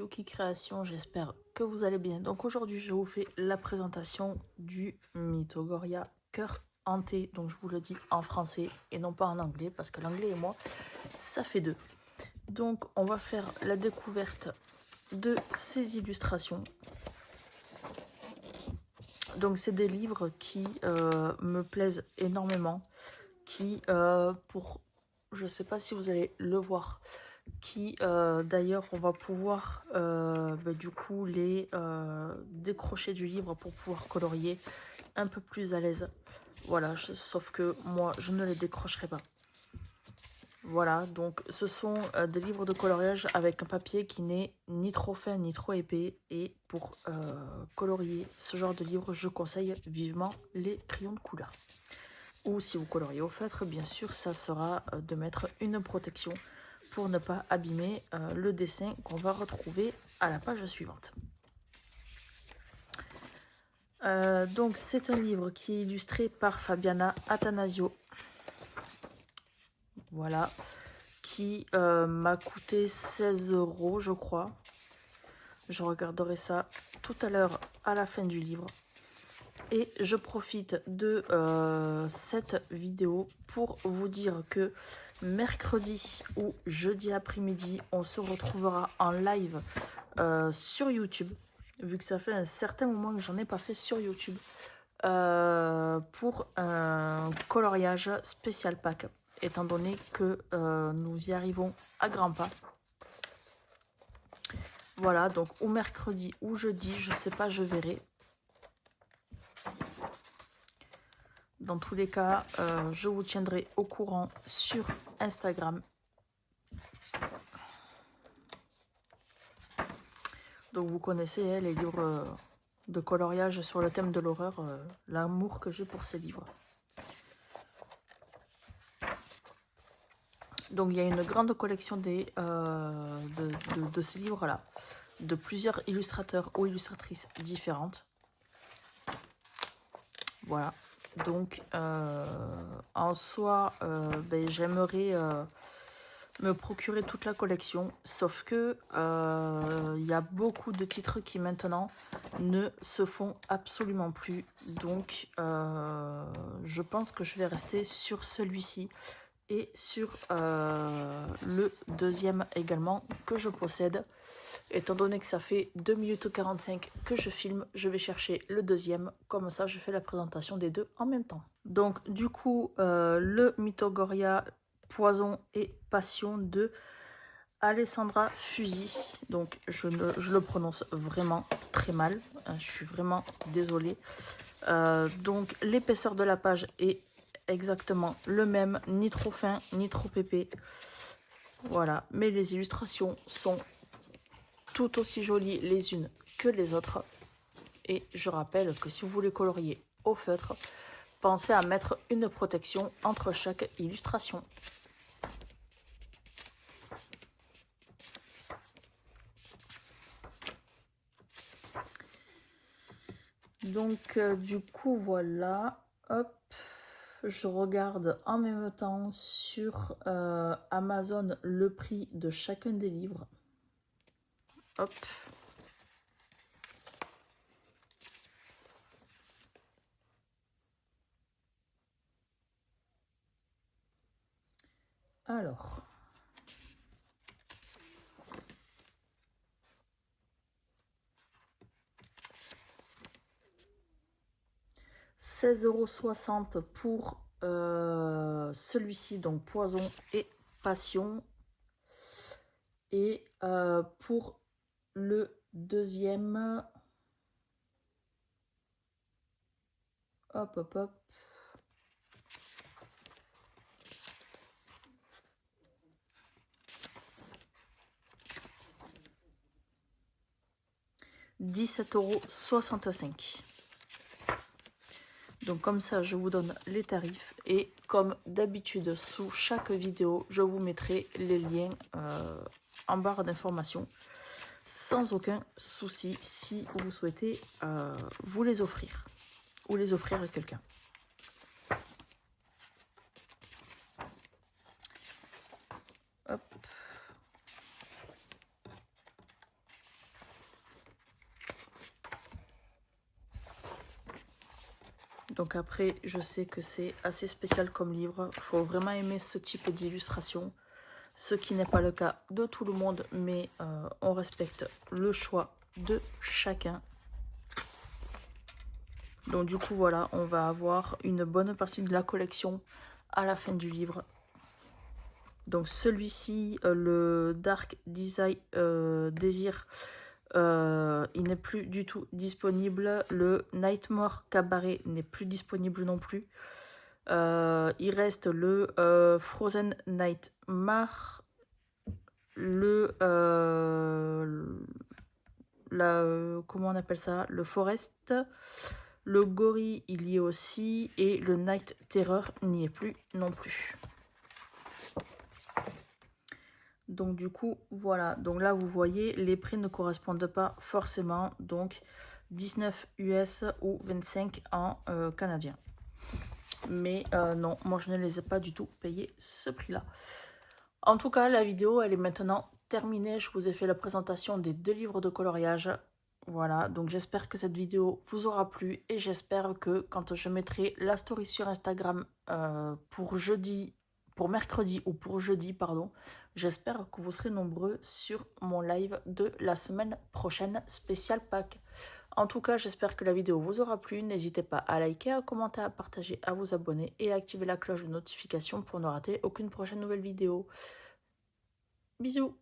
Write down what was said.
Yuki Création, j'espère que vous allez bien. Donc aujourd'hui je vous fais la présentation du Mythogoria Cœur Hanté. Donc je vous le dis en français et non pas en anglais parce que l'anglais et moi ça fait deux. Donc on va faire la découverte de ces illustrations. Donc c'est des livres qui me plaisent énormément, qui pour, je sais pas si vous allez le voir, qui d'ailleurs on va pouvoir du coup les décrocher du livre pour pouvoir colorier un peu plus à l'aise. Voilà, sauf que moi je ne les décrocherai pas. Voilà, donc ce sont des livres de coloriage avec un papier qui n'est ni trop fin ni trop épais. Et pour colorier ce genre de livre, je conseille vivement les crayons de couleur. Ou si vous coloriez au feutre, bien sûr, ça sera de mettre une protection pour ne pas abîmer le dessin qu'on va retrouver à la page suivante. Donc c'est un livre qui est illustré par Fabiana Attanasio. Voilà, qui m'a coûté 16 € je crois. Je regarderai ça tout à l'heure à la fin du livre. Et je profite de cette vidéo pour vous dire que mercredi ou jeudi après-midi, on se retrouvera en live sur YouTube, vu que ça fait un certain moment que j'en ai pas fait sur YouTube, pour un coloriage spécial Pâques, étant donné que nous y arrivons à grands pas. Voilà, donc ou mercredi ou jeudi, je sais pas, je verrai. Dans tous les cas, je vous tiendrai au courant sur Instagram. Donc vous connaissez les livres de coloriage sur le thème de l'horreur, l'amour que j'ai pour ces livres. Donc il y a une grande collection de ces livres-là, de plusieurs illustrateurs ou illustratrices différentes. Voilà. Donc en soi, j'aimerais me procurer toute la collection, sauf que il y a beaucoup de titres qui maintenant ne se font absolument plus. Donc je pense que je vais rester sur celui-ci et sur le deuxième également que je possède. Étant donné que ça fait 2 minutes 45 que je filme, je vais chercher le deuxième. Comme ça, je fais la présentation des deux en même temps. Donc, du coup, le Mythogoria Poison et Passion de Alessandra Fusi. Donc, je le prononce vraiment très mal. Je suis vraiment désolée. Donc, l'épaisseur de la page est exactement le même. Ni trop fin, ni trop épais. Voilà. Mais les illustrations sont tout aussi jolies les unes que les autres. Et je rappelle que si vous voulez colorier au feutre, pensez à mettre une protection entre chaque illustration. Donc du coup voilà, hop, je regarde en même temps sur Amazon le prix de chacun des livres. Hop. Alors. €16,60 pour celui-ci, donc Poison et Passion. Et pour le deuxième, hop hop hop, €17,65. Donc comme ça, je vous donne les tarifs. Et comme d'habitude, sous chaque vidéo, je vous mettrai les liens en barre d'informations. Sans aucun souci, si vous souhaitez vous les offrir. Ou les offrir à quelqu'un. Hop. Donc après, je sais que c'est assez spécial comme livre. Il faut vraiment aimer ce type d'illustration. Ce qui n'est pas le cas de tout le monde, mais on respecte le choix de chacun. Donc du coup, voilà, on va avoir une bonne partie de la collection à la fin du livre. Donc celui-ci, le Dark Desire, il n'est plus du tout disponible. Le Nightmare Cabaret n'est plus disponible non plus. Il reste le Frozen Nightmare, le comment on appelle ça, le Forest, le Gorille, il y est aussi, et le Night Terror n'y est plus non plus. Donc du coup, voilà. Donc là, vous voyez, les prix ne correspondent pas forcément. Donc 19 US ou 25 en canadien. Mais non, moi je ne les ai pas du tout payés ce prix-là. En tout cas, la vidéo, elle est maintenant terminée. Je vous ai fait la présentation des 2 livres de coloriage. Voilà, donc j'espère que cette vidéo vous aura plu. Et j'espère que quand je mettrai la story sur Instagram pour mercredi ou pour jeudi, pardon, j'espère que vous serez nombreux sur mon live de la semaine prochaine spécial Pâques. En tout cas, j'espère que la vidéo vous aura plu. N'hésitez pas à liker, à commenter, à partager, à vous abonner et à activer la cloche de notification pour ne rater aucune prochaine nouvelle vidéo. Bisous!